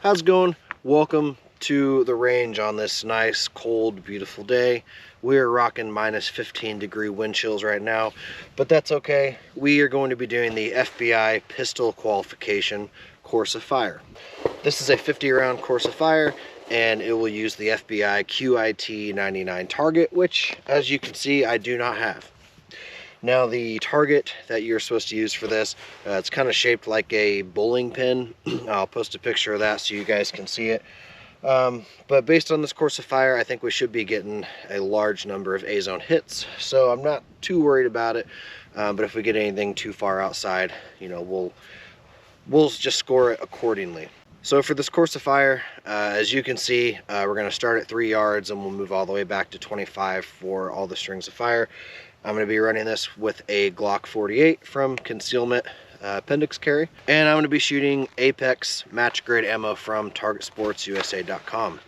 How's it going? Welcome to the range on this nice, cold, beautiful day. We're rocking minus 15-degree wind chills right now, but that's okay. We are going to be doing the FBI Pistol Qualification Course of Fire. This is a 50-round course of fire, and it will use the FBI QIT 99 target, which, as you can see, I do not have. Now, the target that you're supposed to use for this, it's kind of shaped like a bowling pin. I'll post a picture of that so you guys can see it. But based on this course of fire, I think we should be getting a large number of A-zone hits, so I'm not too worried about it. But if we get anything too far outside, you know, we'll just score it accordingly. So for this course of fire, as you can see, we're going to start at 3 yards and we'll move all the way back to 25 for all the strings of fire. I'm going to be running this with a Glock 48 from Concealment Appendix Carry, and I'm going to be shooting Apex match grade ammo from TargetSportsUSA.com.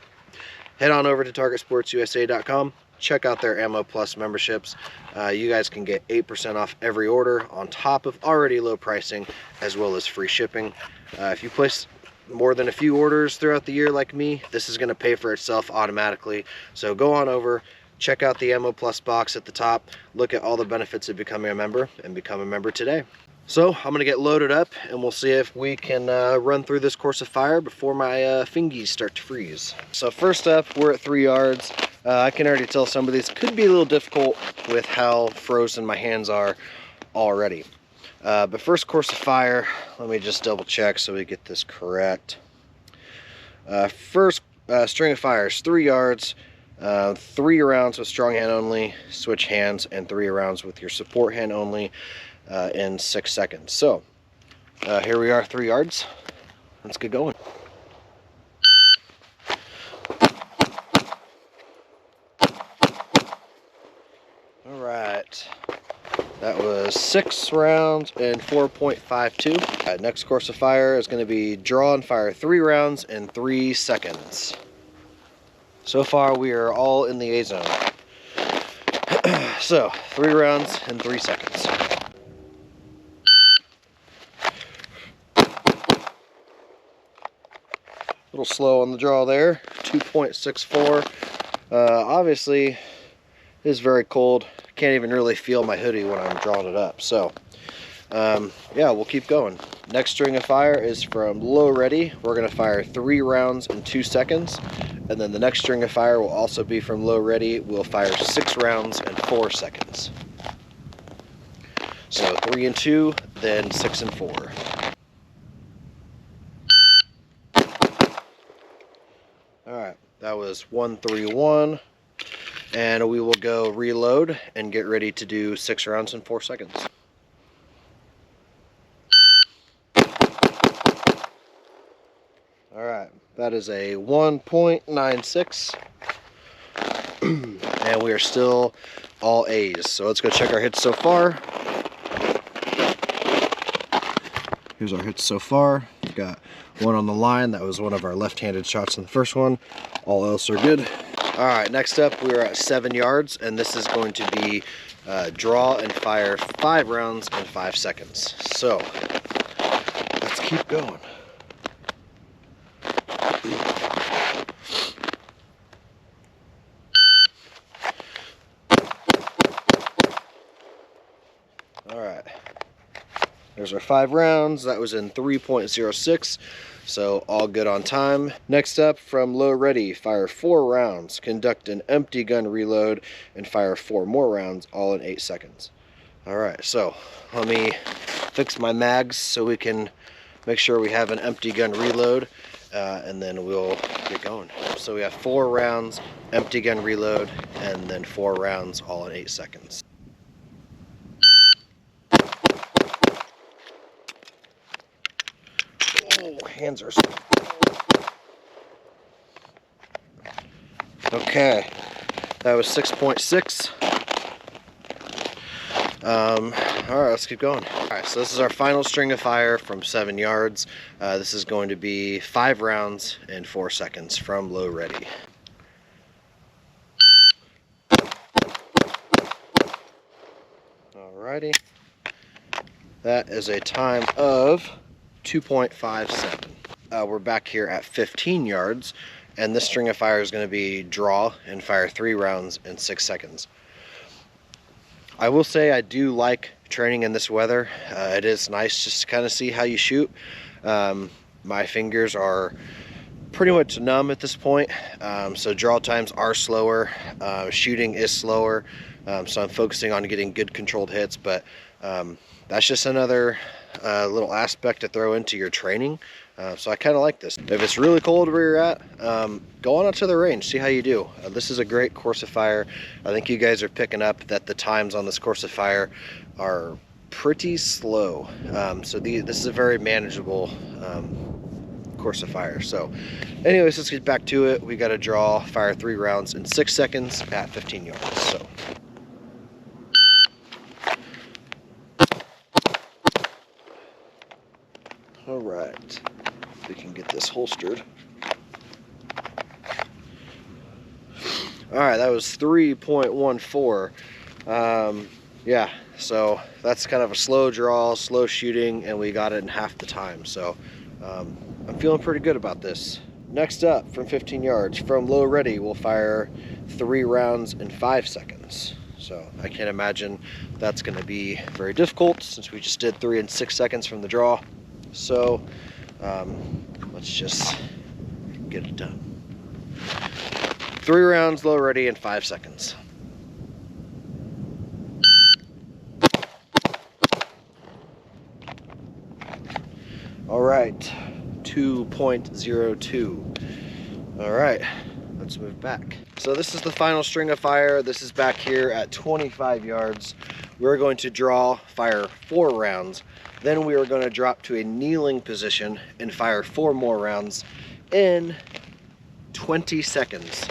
Head on over to TargetSportsUSA.com, check out their Ammo Plus memberships. You guys can get 8% off every order on top of already low pricing, as well as free shipping. If you place more than a few orders throughout the year like me, this is going to pay for itself automatically. So go on over, check out the Ammo Plus box at the top, look at all the benefits of becoming a member, and become a member today. So I'm going to get loaded up and we'll see if we can run through this course of fire before my fingies start to freeze. So first up, we're at 3 yards. I can already tell some of these could be a little difficult with how frozen my hands are already. But first course of fire, let me just double check so we get this correct. First string of fire is 3 yards, 3 rounds with strong hand only, switch hands, and 3 rounds with your support hand only in 6 seconds. So here we are, 3 yards. Let's get going. All right. That was 6 rounds and 4.52. Next course of fire is going to be draw and fire 3 rounds in 3 seconds. So far, we are all in the A zone. So, 3 rounds in 3 seconds. A little slow on the draw there, 2.64. Obviously, it is very cold. Can't even really feel my hoodie when I'm drawing it up. So yeah, we'll keep going. Next string of fire is from low ready. We're going to fire 3 rounds in 2 seconds, and then the next string of fire will also be from low ready. We'll fire 6 rounds in 4 seconds. So 3 and 2, then 6 and 4. All right, that was 1-3-1. And we will go reload and get ready to do 6 rounds in 4 seconds. All right, that is a 1.96. And we are still all A's. So let's go check our hits so far. Here's our hits so far. We've got 1 on the line. That was one of our left-handed shots in the first one. All else are good. All right, next up we're at 7 yards, and this is going to be draw and fire 5 rounds in 5 seconds. So let's keep going. All right, there's our 5 rounds. That was in 3.06. So all good on time. Next up, from low ready, fire 4 rounds, conduct an empty gun reload, and fire 4 more rounds, all in 8 seconds. All right, so let me fix my mags so we can make sure we have an empty gun reload, and then we'll get going. So we have 4 rounds, empty gun reload, and then 4 rounds, all in 8 seconds. Oh, hands are... Okay, that was 6.6. All right, let's keep going. All right, so this is our final string of fire from 7 yards. This is going to be 5 rounds in 4 seconds from low ready. Alrighty, that is a time of 2.57. we're back here at 15 yards, and this string of fire is going to be draw and fire 3 rounds in 6 seconds. I will say I do like training in this weather. It is nice just to kind of see how you shoot. My fingers are pretty much numb at this point, so draw times are slower, shooting is slower, so I'm focusing on getting good controlled hits, but that's just another little aspect to throw into your training. So I kind of like this. If it's really cold where you're at, go on out to the range, see how you do. This is a great course of fire. I think you guys are picking up that the times on this course of fire are pretty slow. So this is a very manageable course of fire. So anyways, let's get back to it. We got to draw, fire 3 rounds in 6 seconds at 15 yards. So all right, we can get this holstered. All right, that was 3.14. Yeah, so that's kind of a slow draw, slow shooting, and we got it in half the time. So I'm feeling pretty good about this. Next up, from 15 yards, from low ready, we'll fire 3 rounds in 5 seconds. So I can't imagine that's going to be very difficult since we just did 3 in 6 seconds from the draw. So let's just get it done. 3 rounds low ready in 5 seconds. All right, 2.02. All right, let's move back. So this is the final string of fire. This is back here at 25 yards. We're going to draw, fire 4 rounds. Then we are going to drop to a kneeling position and fire 4 more rounds in 20 seconds.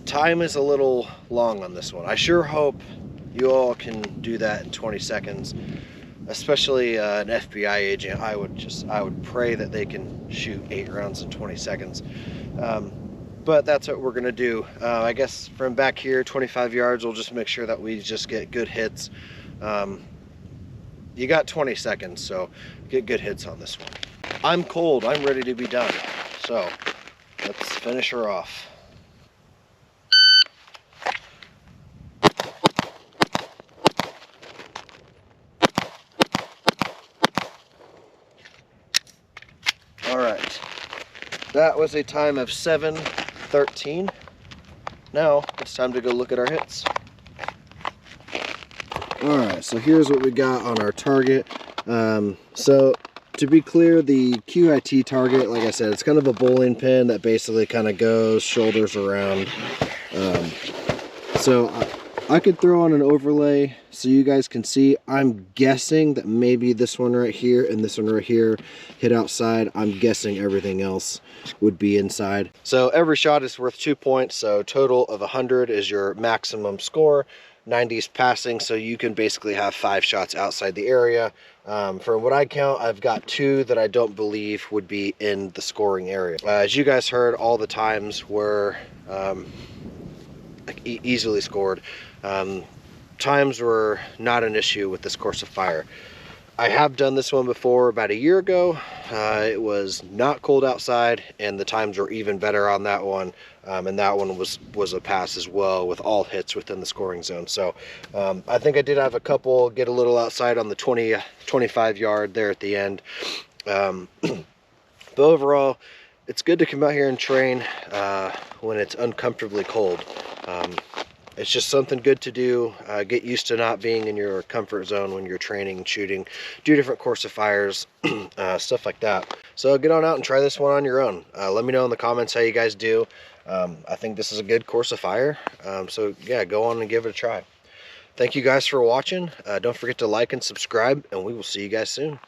Time is a little long on this one. I sure hope you all can do that in 20 seconds, especially an FBI agent. I would pray that they can shoot 8 rounds in 20 seconds. But that's what we're gonna do. I guess from back here, 25 yards, we'll just make sure that we just get good hits. You got 20 seconds, so get good hits on this one. I'm cold, I'm ready to be done. So let's finish her off. All right, that was a time of 7:13. Now it's time to go look at our hits. All right, so here's what we got on our target. So to be clear, the QIT target, like I said, it's kind of a bowling pin that basically kind of goes shoulders around. So I could throw on an overlay so you guys can see. I'm guessing that maybe this one right here and this one right here hit outside. I'm guessing everything else would be inside. So every shot is worth 2 points. So total of 100 is your maximum score. 90 is passing, so you can basically have 5 shots outside the area. From what I count, I've got 2 that I don't believe would be in the scoring area. As you guys heard, all the times were easily scored. Times were not an issue with this course of fire. I have done this one before about a year ago. It was not cold outside, and the times were even better on that one. And that one was a pass as well, with all hits within the scoring zone. So I think I did have a couple get a little outside on the 25 yard there at the end. But overall, it's good to come out here and train when it's uncomfortably cold. It's just something good to do. Get used to not being in your comfort zone when you're training, shooting, do different course of fires, stuff like that. So get on out and try this one on your own. Let me know in the comments how you guys do. I think this is a good course of fire. So yeah, go on and give it a try. Thank you guys for watching. Don't forget to like and subscribe, and we will see you guys soon.